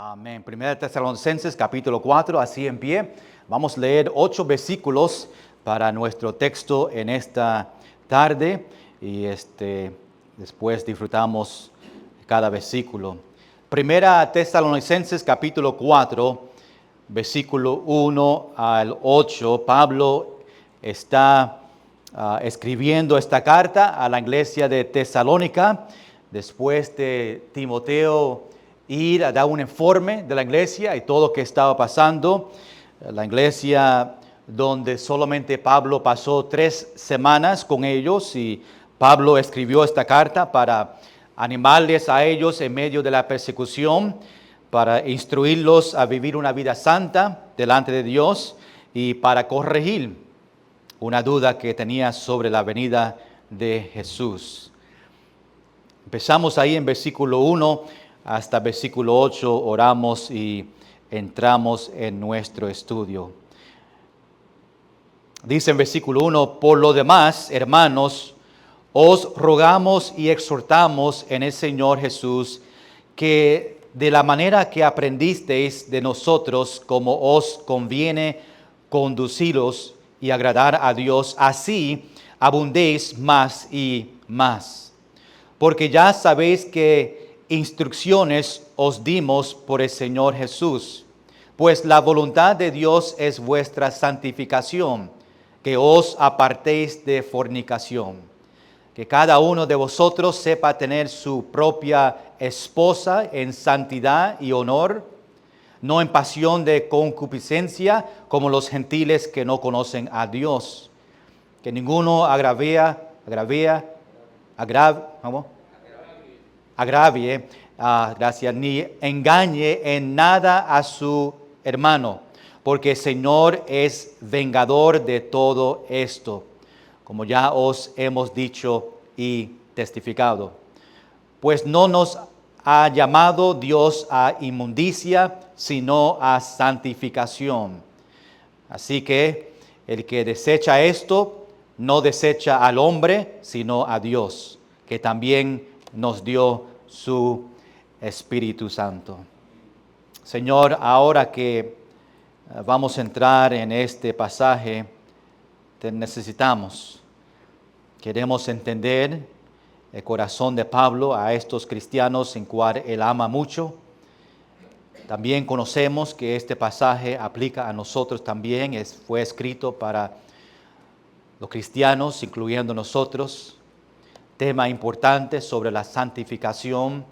Amén. Primera de Tesalonicenses, capítulo 4, así en pie. Vamos a leer 8 versículos para nuestro texto en esta tarde y después disfrutamos cada versículo. Primera de Tesalonicenses, capítulo 4, versículo 1 al 8. Pablo está escribiendo esta carta a la iglesia de Tesalónica después de Timoteo ir a dar un informe de la iglesia y todo lo que estaba pasando. La iglesia donde solamente Pablo pasó 3 semanas con ellos, y Pablo escribió esta carta para animarles a ellos en medio de la persecución, para instruirlos a vivir una vida santa delante de Dios y para corregir una duda que tenía sobre la venida de Jesús. Empezamos ahí en versículo 1 hasta versículo 8, oramos y entramos en nuestro estudio. Dice en versículo 1, por lo demás, hermanos, os rogamos y exhortamos en el Señor Jesús que de la manera que aprendisteis de nosotros, como os conviene conduciros y agradar a Dios, así abundéis más y más. Porque ya sabéis que instrucciones os dimos por el Señor Jesús, pues la voluntad de Dios es vuestra santificación, que os apartéis de fornicación, que cada uno de vosotros sepa tener su propia esposa en santidad y honor, no en pasión de concupiscencia como los gentiles que no conocen a Dios, que ninguno agravie, ni engañe en nada a su hermano, porque el Señor es vengador de todo esto, como ya os hemos dicho y testificado. Pues no nos ha llamado Dios a inmundicia, sino a santificación. Así que el que desecha esto, no desecha al hombre, sino a Dios, que también nos dio su Espíritu Santo. Señor, ahora que vamos a entrar en este pasaje, te necesitamos. Queremos entender el corazón de Pablo a estos cristianos en cual él ama mucho. También conocemos que este pasaje aplica a nosotros también. Fue escrito para los cristianos, incluyendo nosotros. Tema importante sobre la santificación.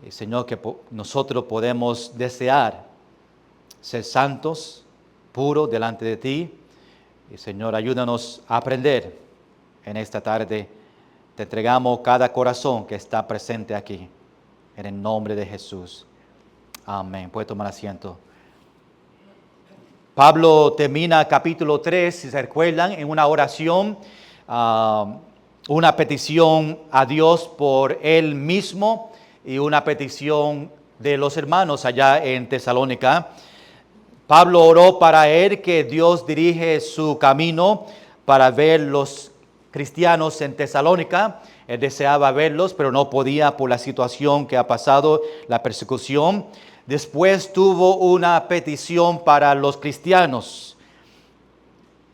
Señor, que nosotros podemos desear ser santos, puros delante de ti. Y Señor, ayúdanos a aprender en esta tarde. Te entregamos cada corazón que está presente aquí, en el nombre de Jesús. Amén. Puede tomar asiento. Pablo termina capítulo 3, si se recuerdan, en una oración, una petición a Dios por él mismo y una petición de los hermanos allá en Tesalónica. Pablo oró para él que Dios dirige su camino para ver los cristianos en Tesalónica. Él deseaba verlos, pero no podía por la situación que ha pasado, la persecución. Después tuvo una petición para los cristianos,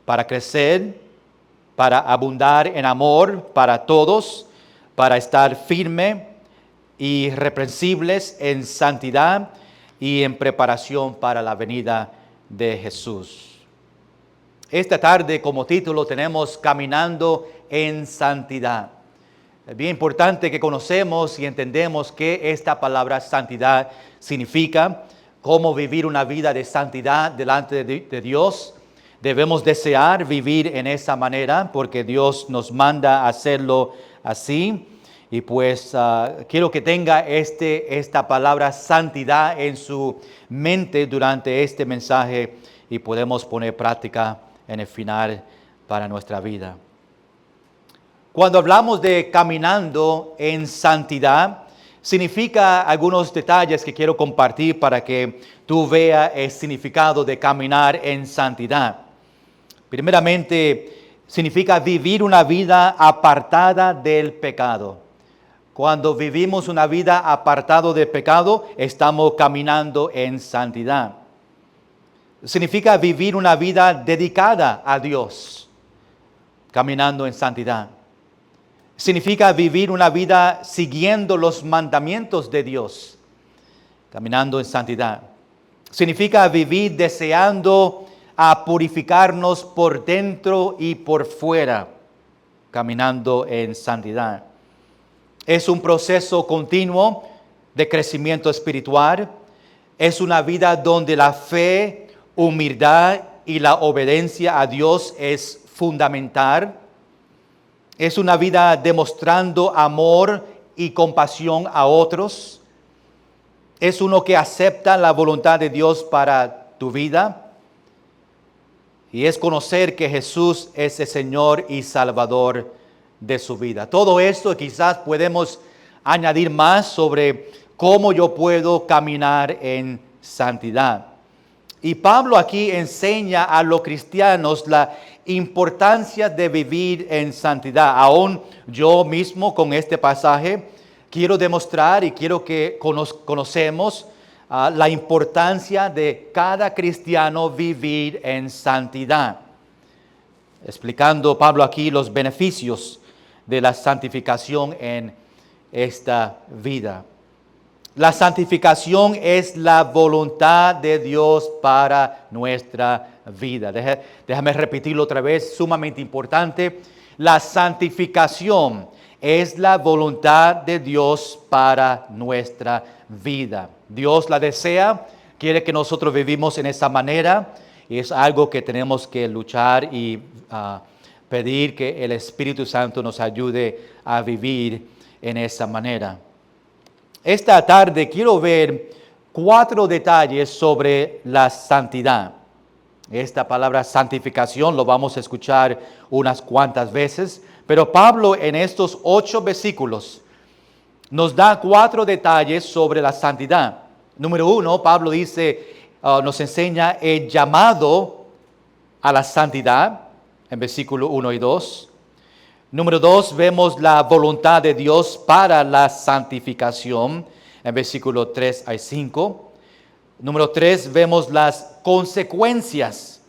para crecer, para abundar en amor para todos, para estar firme y irreprensibles en santidad y en preparación para la venida de Jesús. Esta tarde como título tenemos Caminando en Santidad. Es bien importante que conocemos y entendemos qué esta palabra santidad significa, cómo vivir una vida de santidad delante de Dios. Debemos desear vivir en esa manera porque Dios nos manda a hacerlo así. Y pues quiero que tenga esta palabra santidad en su mente durante este mensaje y podemos poner práctica en el final para nuestra vida. Cuando hablamos de caminando en santidad, significa algunos detalles que quiero compartir para que tú veas el significado de caminar en santidad. Primeramente, significa vivir una vida apartada del pecado. Cuando vivimos una vida apartado de pecado, estamos caminando en santidad. Significa vivir una vida dedicada a Dios, caminando en santidad. Significa vivir una vida siguiendo los mandamientos de Dios, caminando en santidad. Significa vivir deseando a purificarnos por dentro y por fuera, caminando en santidad. Es un proceso continuo de crecimiento espiritual. Es una vida donde la fe, humildad y la obediencia a Dios es fundamental. Es una vida demostrando amor y compasión a otros. Es uno que acepta la voluntad de Dios para tu vida. Y es conocer que Jesús es el Señor y Salvador de su vida. Todo esto quizás podemos añadir más sobre cómo yo puedo caminar en santidad. Y Pablo aquí enseña a los cristianos la importancia de vivir en santidad. Aún yo mismo con este pasaje quiero demostrar y quiero que conocemos la importancia de cada cristiano vivir en santidad. Explicando Pablo aquí los beneficios de la santificación en esta vida. La santificación es la voluntad de Dios para nuestra vida. Déjame repetirlo otra vez, sumamente importante. La santificación es la voluntad de Dios para nuestra vida. Dios la desea, quiere que nosotros vivimos en esa manera y es algo que tenemos que luchar y pedir que el Espíritu Santo nos ayude a vivir en esa manera. Esta tarde quiero ver 4 detalles sobre la santidad. Esta palabra santificación lo vamos a escuchar unas cuantas veces, pero Pablo en estos 8 versículos nos da 4 detalles sobre la santidad. Número 1, Pablo dice, nos enseña el llamado a la santidad en versículo 1 y 2. Número 2, vemos la voluntad de Dios para la santificación en versículo 3 a 5. Número 3, vemos las consecuencias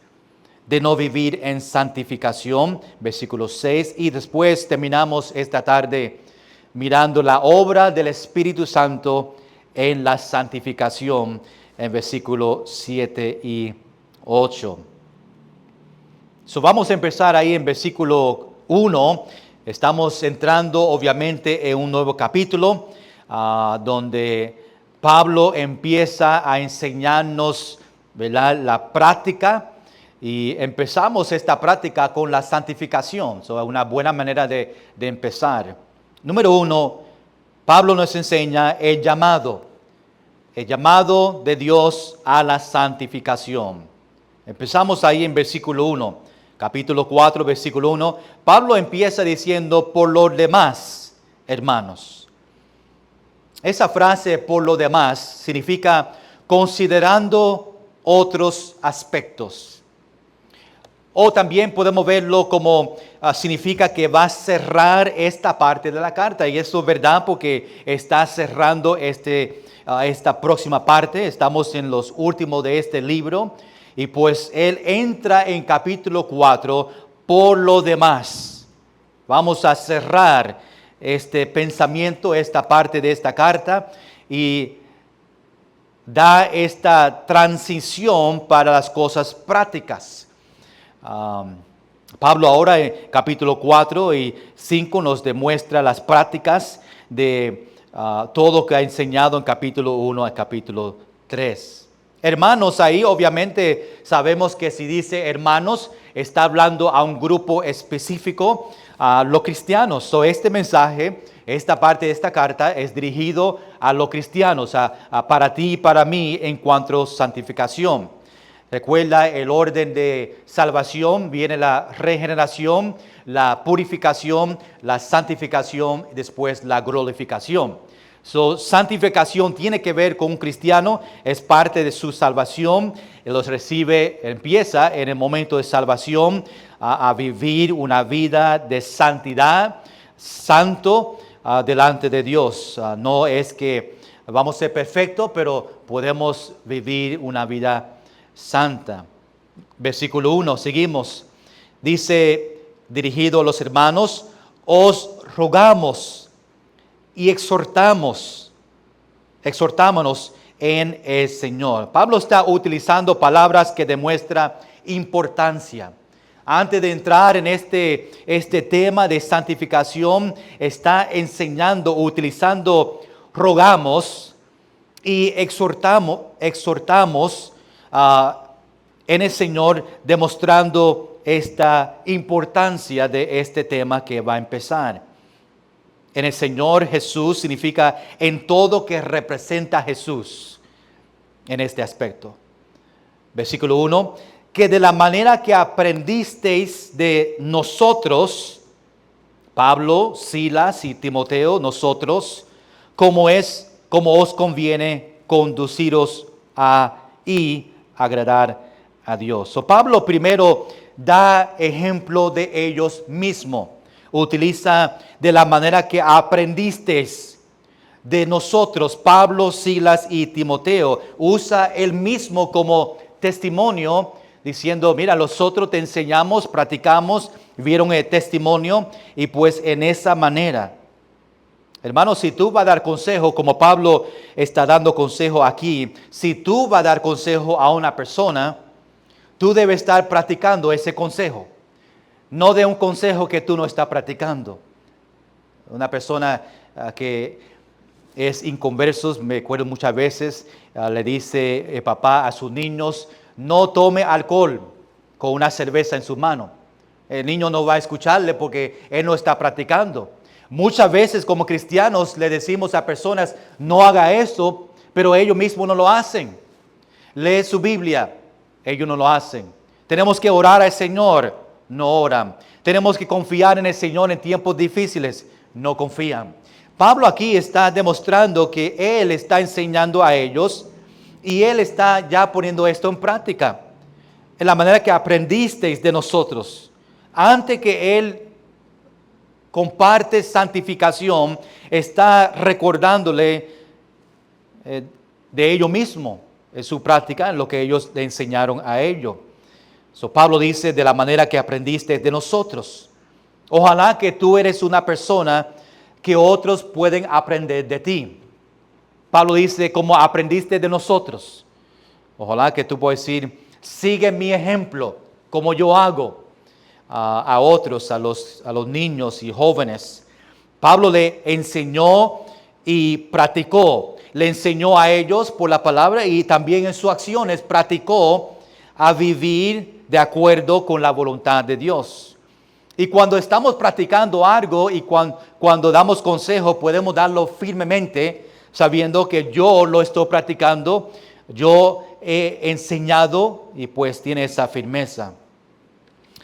de no vivir en santificación, versículo 6. Y después terminamos esta tarde mirando la obra del Espíritu Santo en la santificación en versículo 7 y 8. Vamos a empezar ahí en versículo 1. Estamos entrando obviamente en un nuevo capítulo donde Pablo empieza a enseñarnos, ¿verdad?, la práctica, y empezamos esta práctica con la santificación. Es una buena manera de empezar. Número 1, Pablo nos enseña el llamado de Dios a la santificación. Empezamos ahí en versículo 1. Capítulo 4, versículo 1, Pablo empieza diciendo, por lo demás, hermanos. Esa frase, por lo demás, significa considerando otros aspectos. O también podemos verlo como significa que va a cerrar esta parte de la carta. Y eso es verdad porque está cerrando esta próxima parte. Estamos en los últimos de este libro. Y pues él entra en capítulo 4 por lo demás. Vamos a cerrar este pensamiento, esta parte de esta carta, y da esta transición para las cosas prácticas. Pablo ahora en capítulo 4 y 5 nos demuestra las prácticas de todo lo que ha enseñado en capítulo 1 a capítulo 3. Hermanos, ahí obviamente sabemos que si dice hermanos, está hablando a un grupo específico, a los cristianos. Este mensaje, esta parte de esta carta es dirigido a los cristianos, para ti y para mí en cuanto a santificación. Recuerda el orden de salvación, viene la regeneración, la purificación, la santificación y después la glorificación. Santificación tiene que ver con un cristiano, es parte de su salvación. Él los recibe, empieza en el momento de salvación a vivir una vida de santidad, santo, delante de Dios. No es que vamos a ser perfectos, pero podemos vivir una vida santa. Versículo 1, seguimos. Dice, dirigido a los hermanos, os rogamos y exhortámonos en el Señor. Pablo está utilizando palabras que demuestran importancia. Antes de entrar en este tema de santificación, está enseñando, utilizando rogamos y exhortamos en el Señor, demostrando esta importancia de este tema que va a empezar. En el Señor Jesús significa en todo que representa a Jesús en este aspecto. Versículo 1, que de la manera que aprendisteis de nosotros, Pablo, Silas y Timoteo, nosotros, como os conviene conduciros y agradar a Dios. So, Pablo primero da ejemplo de ellos mismos. Utiliza de la manera que aprendisteis de nosotros, Pablo, Silas y Timoteo. Usa él mismo como testimonio, diciendo, mira, nosotros te enseñamos, practicamos, vieron el testimonio, y pues en esa manera. Hermano, si tú vas a dar consejo, como Pablo está dando consejo aquí, si tú vas a dar consejo a una persona, tú debes estar practicando ese consejo. No de un consejo que tú no estás practicando. Una persona que es inconverso, me acuerdo muchas veces, le dice el papá a sus niños, no tome alcohol con una cerveza en su mano. El niño no va a escucharle porque él no está practicando. Muchas veces como cristianos le decimos a personas, no haga eso, pero ellos mismos no lo hacen. Lee su Biblia, ellos no lo hacen. Tenemos que orar al Señor, no oran. Tenemos que confiar en el Señor en tiempos difíciles, no confían. Pablo aquí está demostrando que él está enseñando a ellos y él está ya poniendo esto en práctica. En la manera que aprendisteis de nosotros. Antes que él comparte santificación, está recordándole de ello mismo, en su práctica, en lo que ellos le enseñaron a ellos. So, Pablo dice, de la manera que aprendiste de nosotros. Ojalá que tú eres una persona que otros pueden aprender de ti. Pablo dice, como aprendiste de nosotros. Ojalá que tú puedas decir, sigue mi ejemplo, como yo hago a otros, a los niños y jóvenes. Pablo le enseñó y practicó. Le enseñó a ellos por la palabra y también en sus acciones practicó a vivir de acuerdo con la voluntad de Dios. Y cuando estamos practicando algo y cuando damos consejo, podemos darlo firmemente, sabiendo que yo lo estoy practicando, yo he enseñado y pues tiene esa firmeza.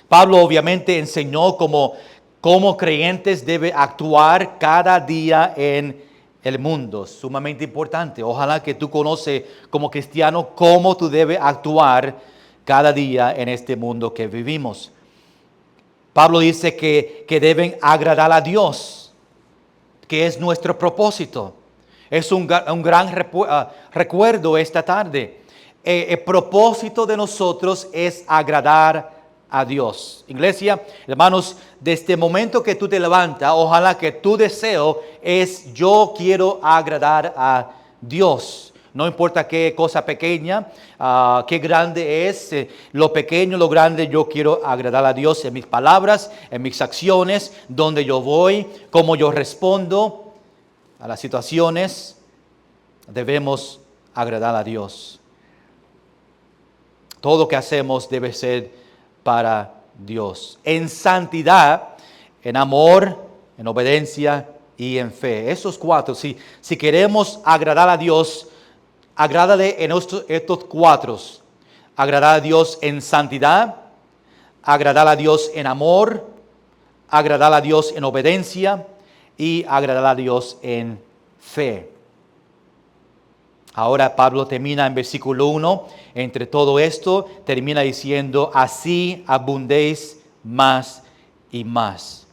Pablo obviamente enseñó cómo creyentes deben actuar cada día en el mundo. Sumamente importante. Ojalá que tú conoces como cristiano cómo tú debes actuar cada día en este mundo que vivimos. Pablo dice que deben agradar a Dios, que es nuestro propósito. Es un gran recuerdo esta tarde. El propósito de nosotros es agradar a Dios. Iglesia, hermanos, desde este momento que tú te levantas, ojalá que tu deseo es yo quiero agradar a Dios. No importa qué cosa pequeña, qué grande es, lo pequeño, lo grande, yo quiero agradar a Dios en mis palabras, en mis acciones, donde yo voy, cómo yo respondo a las situaciones. Debemos agradar a Dios. Todo lo que hacemos debe ser para Dios. En santidad, en amor, en obediencia y en fe. Esos cuatro, si queremos agradar a Dios, agrádale en estos cuatro. Agradar a Dios en santidad, agradar a Dios en amor, agradar a Dios en obediencia y agradar a Dios en fe. Ahora Pablo termina en versículo 1, entre todo esto, termina diciendo, así abundéis más y más.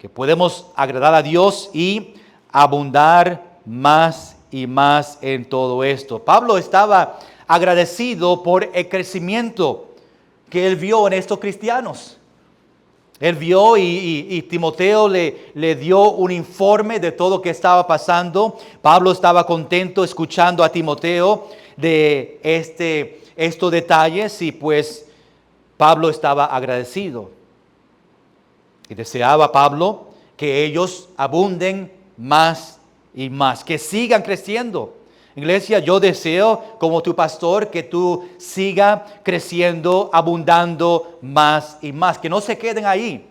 que podemos agradar a Dios y abundar más y más en todo esto. Pablo estaba agradecido por el crecimiento que él vio en estos cristianos. Él vio y Timoteo le dio un informe de todo lo que estaba pasando. Pablo estaba contento escuchando a Timoteo de estos detalles y pues Pablo estaba agradecido. Y deseaba Pablo que ellos abunden más y más, que sigan creciendo. Iglesia, yo deseo como tu pastor que tú sigas creciendo, abundando más y más, que no se queden ahí,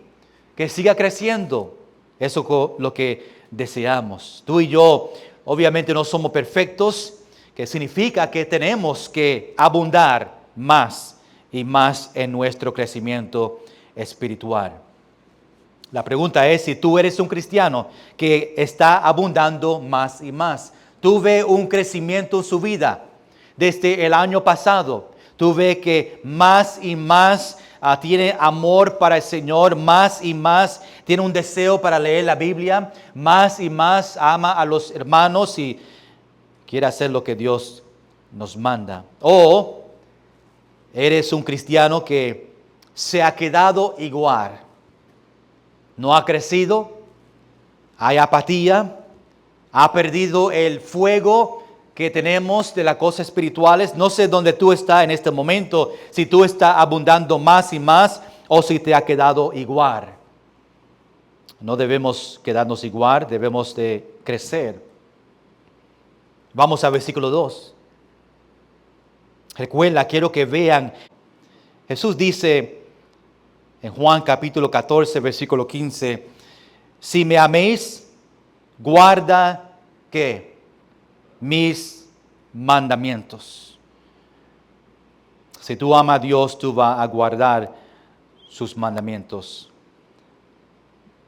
que siga creciendo. Eso es lo que deseamos. Tú y yo obviamente no somos perfectos, que significa que tenemos que abundar más y más en nuestro crecimiento espiritual. La pregunta es si tú eres un cristiano que está abundando más y más. Tú ves un crecimiento en su vida desde el año pasado. Tú ves que más y más tiene amor para el Señor, más y más tiene un deseo para leer la Biblia, más y más ama a los hermanos y quiere hacer lo que Dios nos manda. O eres un cristiano que se ha quedado igual. No ha crecido, hay apatía, ha perdido el fuego que tenemos de las cosas espirituales. No sé dónde tú estás en este momento, si tú estás abundando más y más o si te ha quedado igual. No debemos quedarnos igual, debemos de crecer. Vamos al versículo 2. Recuerda, quiero que vean. Jesús dice en Juan capítulo 14, versículo 15, si me améis, guarda, ¿qué? Mis mandamientos. Si tú amas a Dios, tú vas a guardar sus mandamientos.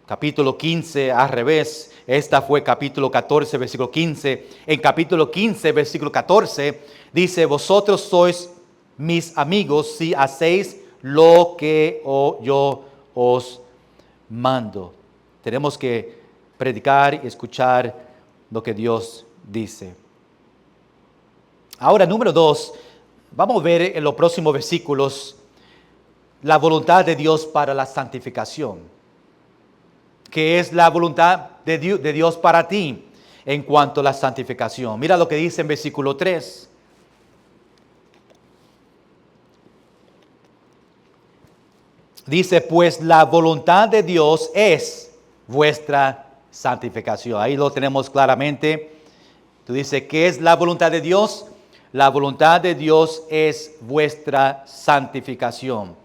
Capítulo 15, al revés. Esta fue capítulo 14, versículo 15. En capítulo 15, versículo 14, dice, vosotros sois mis amigos si hacéis lo que yo os mando. Tenemos que predicar y escuchar lo que Dios dice. Ahora, número 2, vamos a ver en los próximos versículos la voluntad de Dios para la santificación. ¿Qué es la voluntad de Dios para ti en cuanto a la santificación? Mira lo que dice en versículo 3. Dice, pues la voluntad de Dios es vuestra santificación. Ahí lo tenemos claramente. Tú dices, ¿qué es la voluntad de Dios? La voluntad de Dios es vuestra santificación.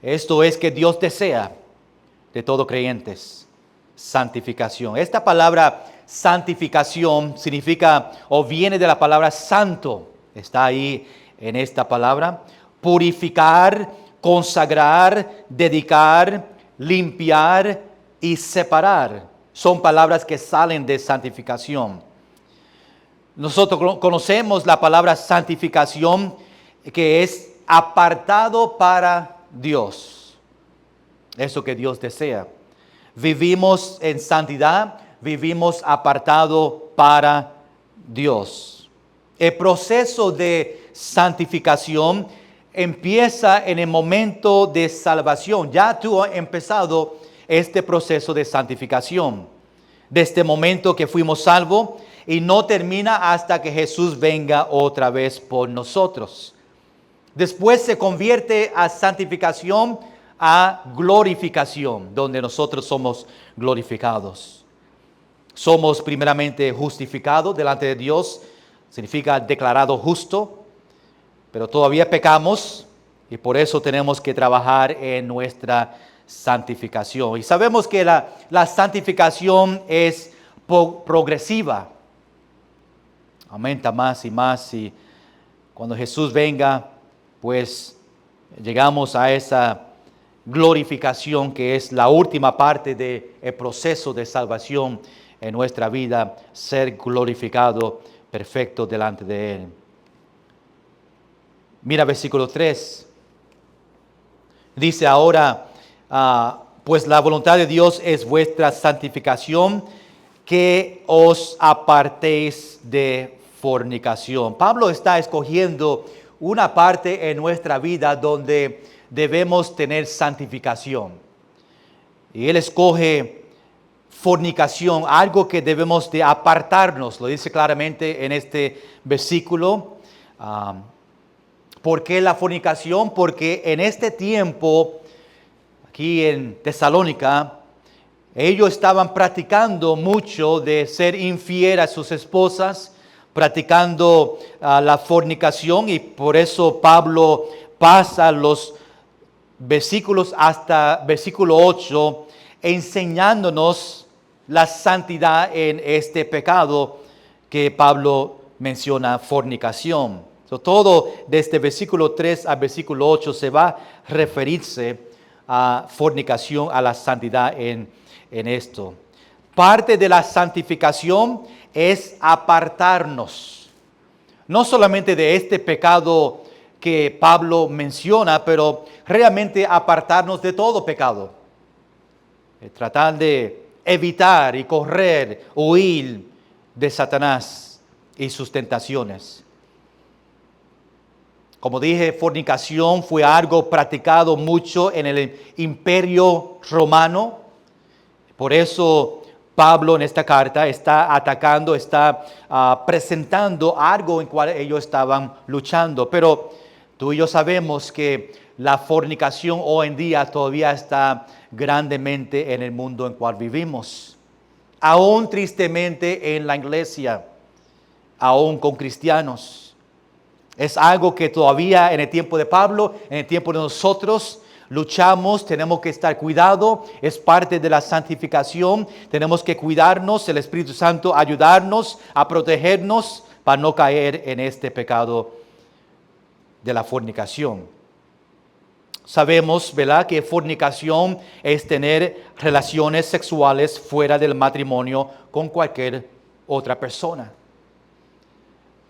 Esto es que Dios desea de todos creyentes santificación. Esta palabra santificación significa o viene de la palabra santo. Está ahí en esta palabra. Purificar, consagrar, dedicar, limpiar y separar. Son palabras que salen de santificación. Nosotros conocemos la palabra santificación, que es apartado para Dios. Eso que Dios desea. Vivimos en santidad, vivimos apartado para Dios. El proceso de santificación empieza en el momento de salvación. Ya tú has empezado este proceso de santificación. Desde el momento que fuimos salvos y no termina hasta que Jesús venga otra vez por nosotros. Después se convierte a santificación, a glorificación, donde nosotros somos glorificados. Somos primeramente justificados delante de Dios, significa declarado justo, pero todavía pecamos y por eso tenemos que trabajar en nuestra santificación. Y sabemos que la santificación es progresiva, aumenta más y más y cuando Jesús venga, pues llegamos a esa glorificación que es la última parte del proceso de salvación en nuestra vida, ser glorificado perfecto delante de Él. Mira versículo 3. Dice ahora, pues la voluntad de Dios es vuestra santificación, que os apartéis de fornicación. Pablo está escogiendo una parte en nuestra vida donde debemos tener santificación. Y él escoge fornicación, algo que debemos de apartarnos, lo dice claramente en este versículo. ¿Por qué la fornicación? Porque en este tiempo, aquí en Tesalónica, ellos estaban practicando mucho de ser infiel a sus esposas, practicando la fornicación, y por eso Pablo pasa los versículos hasta versículo 8 enseñándonos la santidad en este pecado que Pablo menciona, fornicación. Todo desde versículo 3 al versículo 8 se va a referirse a fornicación, a la santidad en esto. Parte de la santificación es apartarnos, no solamente de este pecado que Pablo menciona, pero realmente apartarnos de todo pecado. Tratar de evitar y correr, huir de Satanás y sus tentaciones. Como dije, fornicación fue algo practicado mucho en el Imperio Romano. Por eso Pablo en esta carta está atacando, está presentando algo en cual ellos estaban luchando. Pero tú y yo sabemos que la fornicación hoy en día todavía está grandemente en el mundo en cual vivimos. Aún tristemente en la iglesia, aún con cristianos. Es algo que todavía en el tiempo de Pablo, en el tiempo de nosotros, luchamos, tenemos que estar cuidado, es parte de la santificación, tenemos que cuidarnos, el Espíritu Santo ayudarnos a protegernos para no caer en este pecado de la fornicación. Sabemos, ¿verdad?, que fornicación es tener relaciones sexuales fuera del matrimonio con cualquier otra persona.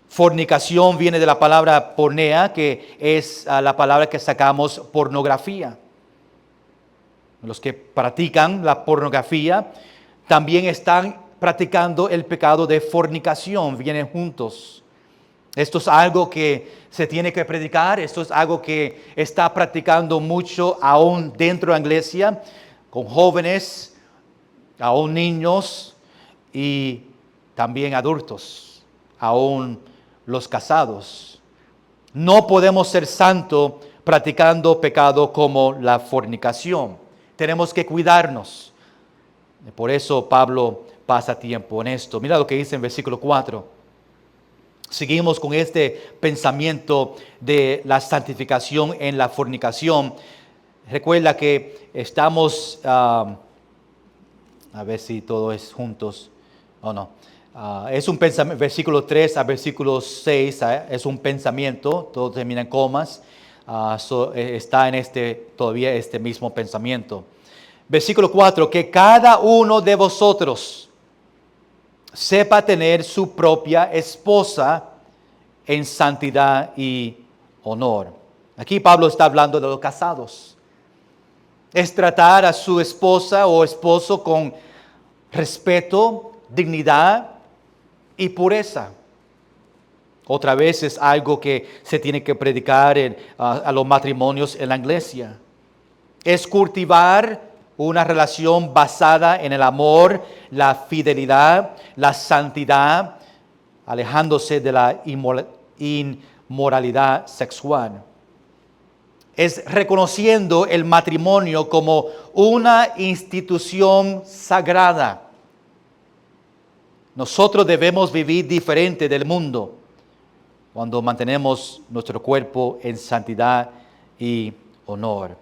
Fornicación viene de la palabra pornea, que es la palabra que sacamos pornografía. Los que practican la pornografía también están practicando el pecado de fornicación, vienen juntos. Esto es algo que se tiene que predicar, esto es algo que está practicando mucho aún dentro de la iglesia, con jóvenes, aún niños y también adultos, aún los casados. No podemos ser santos practicando pecado como la fornicación. Tenemos que cuidarnos. Por eso Pablo pasa tiempo en esto. Mira lo que dice en versículo 4. Seguimos con este pensamiento de la santificación en la fornicación. Recuerda que estamos, a ver si todo es juntos o no. Es un pensamiento, versículo 3 a versículo 6, es un pensamiento, todo termina en comas, está en todavía este mismo pensamiento. Versículo 4, que cada uno de vosotros sepa tener su propia esposa en santidad y honor. Aquí Pablo está hablando de los casados. Es tratar a su esposa o esposo con respeto, dignidad y pureza. Otra vez es algo que se tiene que predicar a los matrimonios en la iglesia. Es cultivar una relación basada en el amor, la fidelidad, la santidad, alejándose de la inmoralidad sexual. Es reconociendo el matrimonio como una institución sagrada. Nosotros debemos vivir diferente del mundo cuando mantenemos nuestro cuerpo en santidad y honor.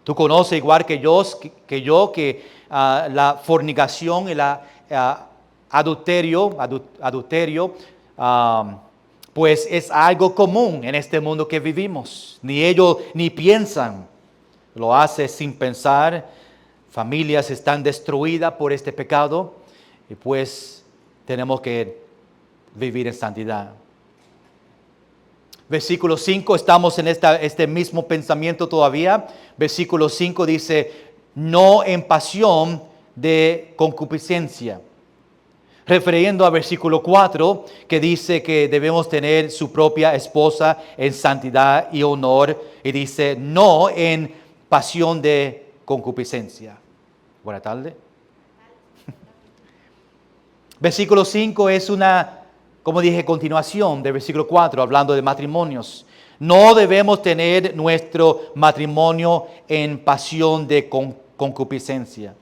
Tú conoces igual que yo que la fornicación y la adulterio, pues es algo común en este mundo que vivimos. Ni ellos ni piensan, lo hace sin pensar. Familias están destruidas por este pecado y pues tenemos que vivir en santidad. Versículo 5, estamos en este mismo pensamiento todavía. Versículo 5 dice, no en pasión de concupiscencia. Refiriendo al versículo 4, que dice que debemos tener su propia esposa en santidad y honor, y dice, no en pasión de concupiscencia. Buenas tardes. Versículo 5 es una, como dije, continuación del versículo 4, hablando de matrimonios. No debemos tener nuestro matrimonio en pasión de concupiscencia.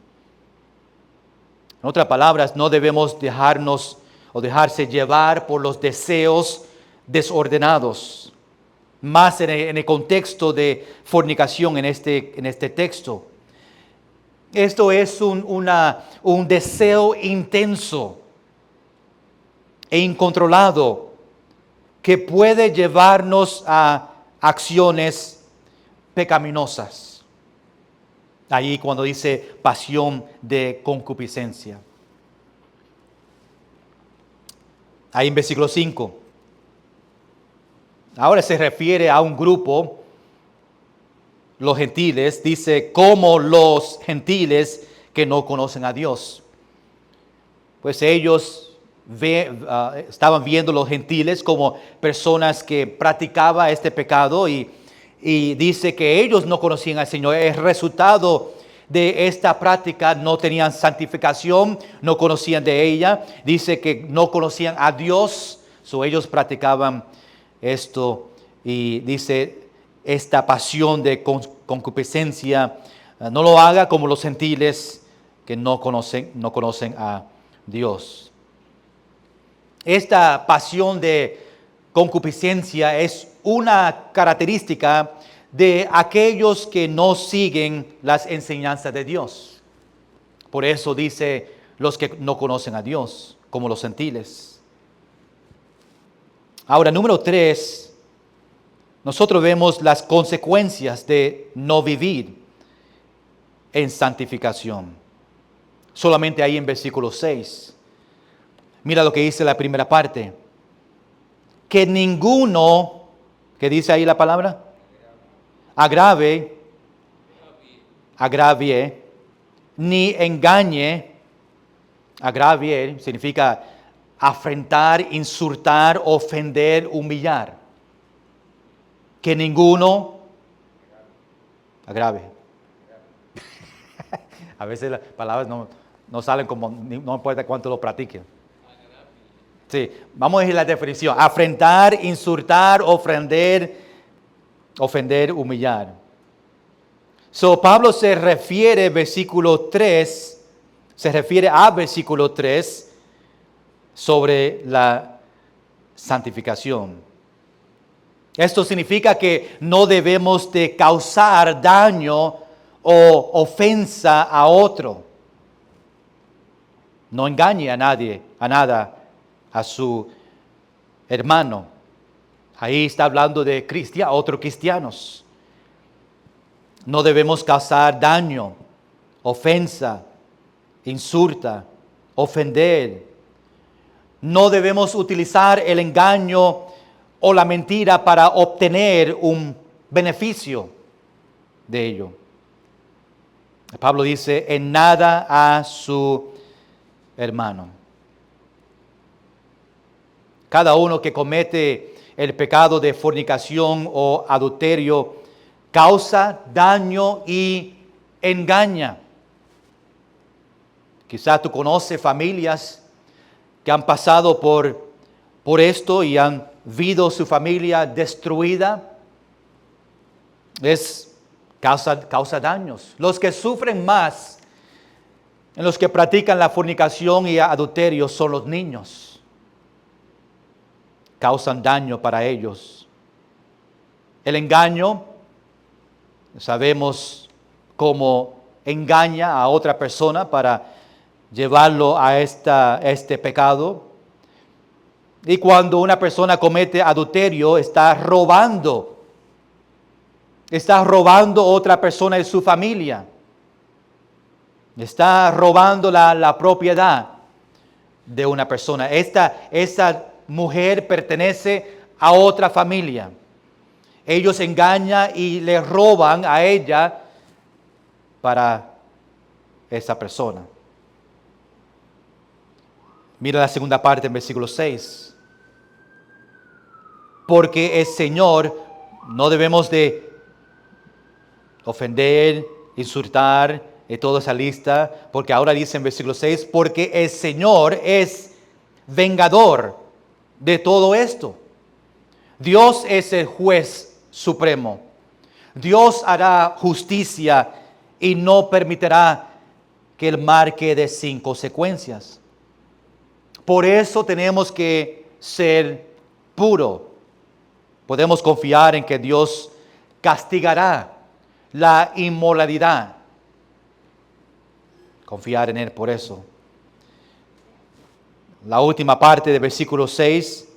En otras palabras, no debemos dejarnos o dejarse llevar por los deseos desordenados, más en el contexto de fornicación en este texto. Esto es un deseo intenso e incontrolado que puede llevarnos a acciones pecaminosas. Ahí cuando dice pasión de concupiscencia. Ahí en versículo 5. Ahora se refiere a un grupo, los gentiles, dice, como los gentiles que no conocen a Dios. Pues ellos estaban viendo los gentiles como personas que practicaban este pecado y dice que ellos no conocían al Señor. El resultado de esta práctica, no tenían santificación, no conocían de ella. Dice que no conocían a Dios, ellos practicaban esto. Y dice, esta pasión de concupiscencia, no lo haga como los gentiles que no conocen a Dios. Esta pasión de concupiscencia es una característica de aquellos que no siguen las enseñanzas de Dios. Por eso dice los que no conocen a Dios, como los gentiles. Ahora, número 3, nosotros vemos las consecuencias de no vivir en santificación. Solamente ahí en versículo 6. Mira lo que dice la primera parte. Que ninguno, ¿qué dice ahí la palabra? Agravie, ni engañe. Agravie significa afrentar, insultar, ofender, humillar. Que ninguno agrave. A veces las palabras no salen como, no importa cuánto lo practiquen. Sí, vamos a decir la definición. Afrentar, insultar, ofender, humillar. Pablo se refiere a versículo 3 sobre la santificación. Esto significa que no debemos de causar daño o ofensa a otro. No engañe a nadie, a su hermano. Ahí está hablando de otros cristianos. No debemos causar daño, ofensa, insulta, ofender. No debemos utilizar el engaño o la mentira para obtener un beneficio de ello. Pablo dice, en nada a su hermano. Cada uno que comete el pecado de fornicación o adulterio causa daño y engaña. Quizás tú conoces familias que han pasado por esto y han visto su familia destruida. Causa daños. Los que sufren más en los que practican la fornicación y adulterio son los niños. Causan daño para ellos. El engaño, sabemos cómo engaña a otra persona para llevarlo a este pecado. Y cuando una persona comete adulterio, está robando a otra persona de su familia. Está robando la propiedad de una persona. Esa mujer pertenece a otra familia. Ellos engañan y le roban a ella para esa persona. Mira la segunda parte en versículo 6. Porque el Señor, no debemos de ofender, insultar, y toda esa lista, porque ahora dice en versículo 6, porque el Señor es vengador de todo esto. Dios es el juez supremo. Dios hará justicia y no permitirá que el mal quede sin consecuencias. Por eso tenemos que ser puros. Podemos confiar en que Dios castigará la inmoralidad. Confiar en Él por eso. La última parte del versículo 6,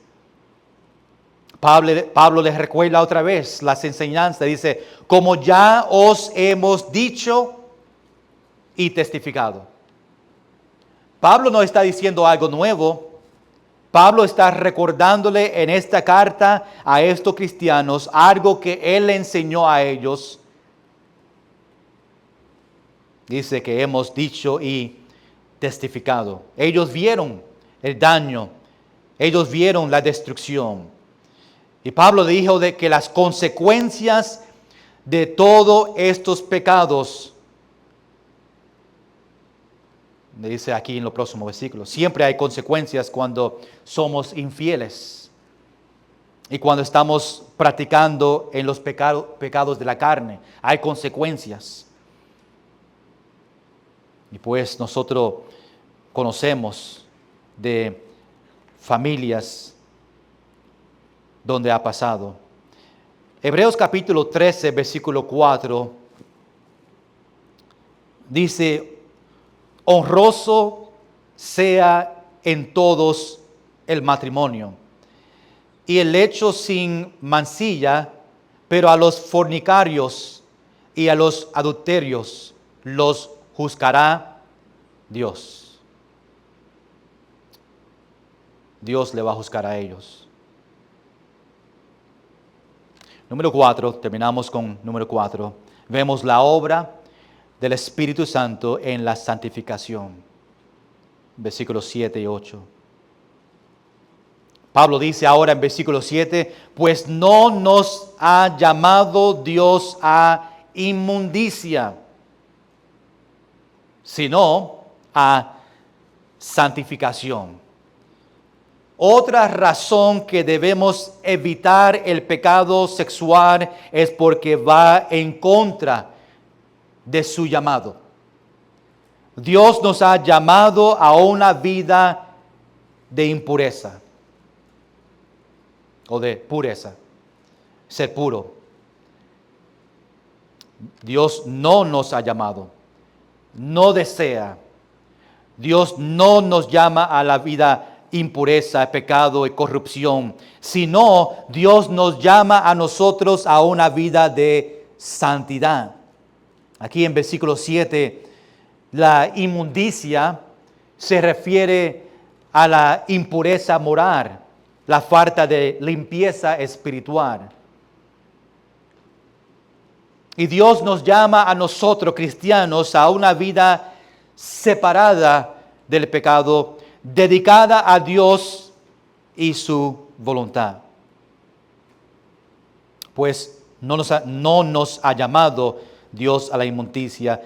Pablo les recuerda otra vez las enseñanzas. Dice, como ya os hemos dicho y testificado. Pablo no está diciendo algo nuevo. Pablo está recordándole en esta carta a estos cristianos algo que él le enseñó a ellos. Dice que hemos dicho y testificado. Ellos vieron el daño. Ellos vieron la destrucción. Y Pablo dijo de que las consecuencias de todos estos pecados, dice aquí en los próximos versículos, siempre hay consecuencias cuando somos infieles y cuando estamos practicando en los pecados de la carne. Hay consecuencias. Y pues nosotros conocemos de familias donde ha pasado. Hebreos capítulo 13, versículo 4, dice, honroso sea en todos el matrimonio y el lecho sin mancilla, pero a los fornicarios y a los adulterios los juzgará Dios. Dios le va a juzgar a ellos. Número 4, terminamos con número 4. Vemos la obra del Espíritu Santo en la santificación. Versículos 7 y 8. Pablo dice ahora en versículo 7, pues no nos ha llamado Dios a inmundicia, sino a santificación. Otra razón que debemos evitar el pecado sexual es porque va en contra de su llamado. Dios nos ha llamado a una vida de impureza o de pureza, ser puro. Dios no nos ha llamado, no desea. Dios no nos llama a la vida impureza, pecado y corrupción, sino Dios nos llama a nosotros a una vida de santidad. Aquí en versículo 7, la inmundicia se refiere a la impureza moral, la falta de limpieza espiritual. Y Dios nos llama a nosotros cristianos a una vida separada del pecado, dedicada a Dios y su voluntad. Pues no nos ha llamado Dios a la inmundicia,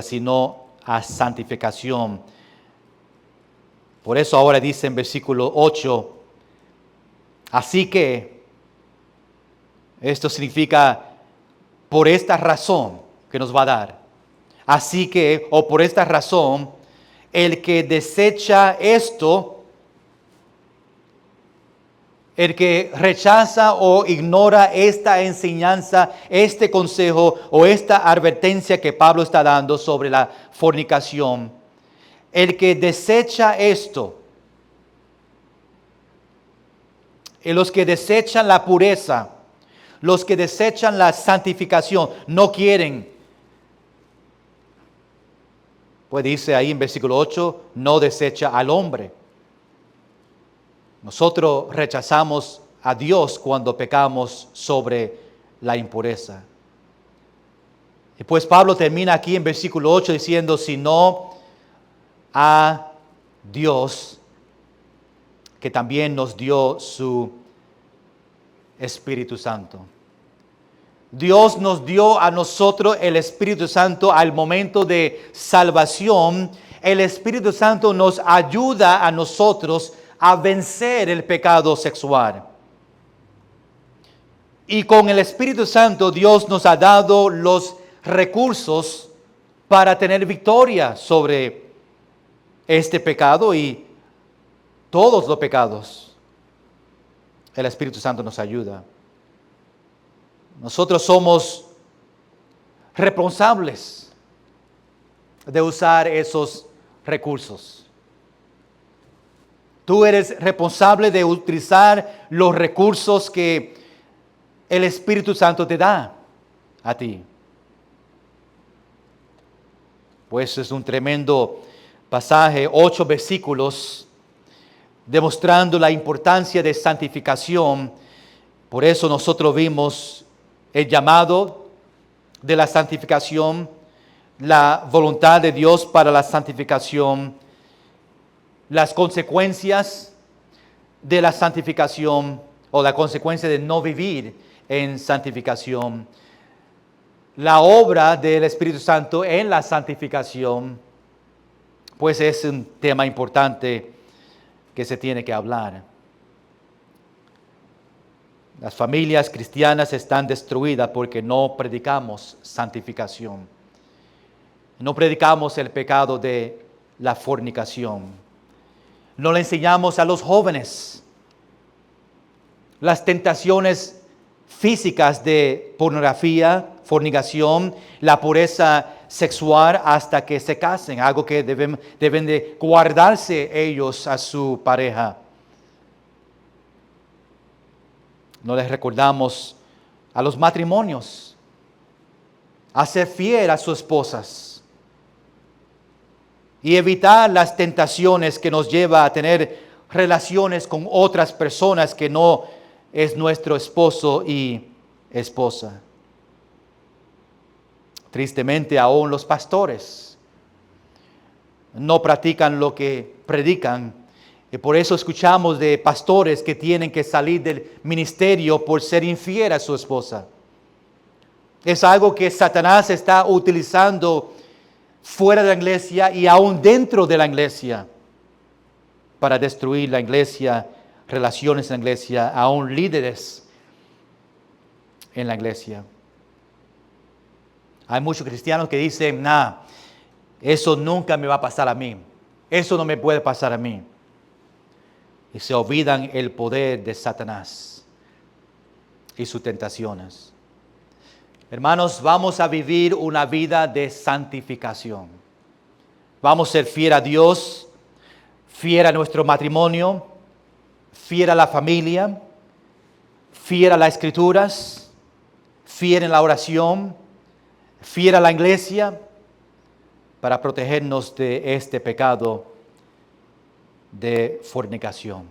sino a santificación. Por eso ahora dice en versículo 8, así que, esto significa por esta razón que nos va a dar. Así que, o por esta razón, el que desecha esto, el que rechaza o ignora esta enseñanza, este consejo o esta advertencia que Pablo está dando sobre la fornicación, el que desecha esto, y los que desechan la pureza, los que desechan la santificación, no quieren. Pues dice ahí en versículo 8, no desecha al hombre. Nosotros rechazamos a Dios cuando pecamos sobre la impureza. Y pues Pablo termina aquí en versículo 8 diciendo, sino a Dios, que también nos dio su Espíritu Santo. Dios nos dio a nosotros el Espíritu Santo al momento de salvación. El Espíritu Santo nos ayuda a nosotros a vencer el pecado sexual. Y con el Espíritu Santo Dios nos ha dado los recursos para tener victoria sobre este pecado y todos los pecados. El Espíritu Santo nos ayuda. Nosotros somos responsables de usar esos recursos. Tú eres responsable de utilizar los recursos que el Espíritu Santo te da a ti. Pues es un tremendo pasaje, 8 versículos, demostrando la importancia de santificación. Por eso nosotros vimos el llamado de la santificación, la voluntad de Dios para la santificación, las consecuencias de la santificación o la consecuencia de no vivir en santificación, la obra del Espíritu Santo en la santificación, pues es un tema importante que se tiene que hablar. Las familias cristianas están destruidas porque no predicamos santificación. No predicamos el pecado de la fornicación. No le enseñamos a los jóvenes las tentaciones físicas de pornografía, fornicación, la pureza sexual hasta que se casen, algo que deben de guardarse ellos a su pareja. No les recordamos a los matrimonios a ser fiel a sus esposas y evitar las tentaciones que nos lleva a tener relaciones con otras personas que no es nuestro esposo y esposa. Tristemente, aún los pastores no practican lo que predican. Y por eso escuchamos de pastores que tienen que salir del ministerio por ser infiel a su esposa. Es algo que Satanás está utilizando fuera de la iglesia y aún dentro de la iglesia para destruir la iglesia, relaciones en la iglesia, aún líderes en la iglesia. Hay muchos cristianos que dicen, eso nunca me va a pasar a mí. Eso no me puede pasar a mí. Y se olvidan el poder de Satanás y sus tentaciones. Hermanos, vamos a vivir una vida de santificación. Vamos a ser fiel a Dios, fiel a nuestro matrimonio, fiel a la familia, fiel a las Escrituras, fiel en la oración, fiel a la iglesia, para protegernos de este pecado de fornicación.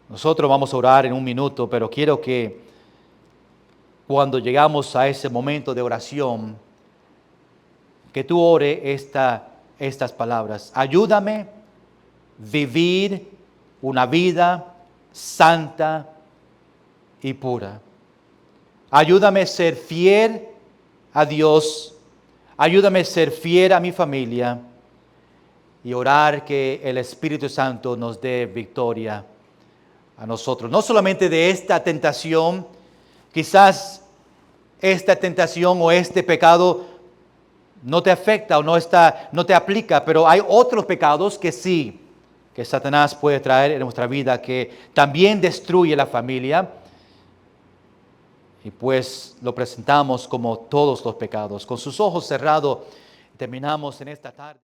Nosotros vamos a orar en un minuto, pero quiero que cuando llegamos a ese momento de oración, que tú ores estas palabras. Ayúdame a vivir una vida santa y pura. Ayúdame a ser fiel a Dios. Ayúdame a ser fiel a mi familia. Y orar que el Espíritu Santo nos dé victoria a nosotros. No solamente de esta tentación, quizás esta tentación o este pecado no te afecta o no te aplica, pero hay otros pecados que sí, que Satanás puede traer en nuestra vida, que también destruye la familia. Y pues lo presentamos como todos los pecados. Con sus ojos cerrados, terminamos en esta tarde.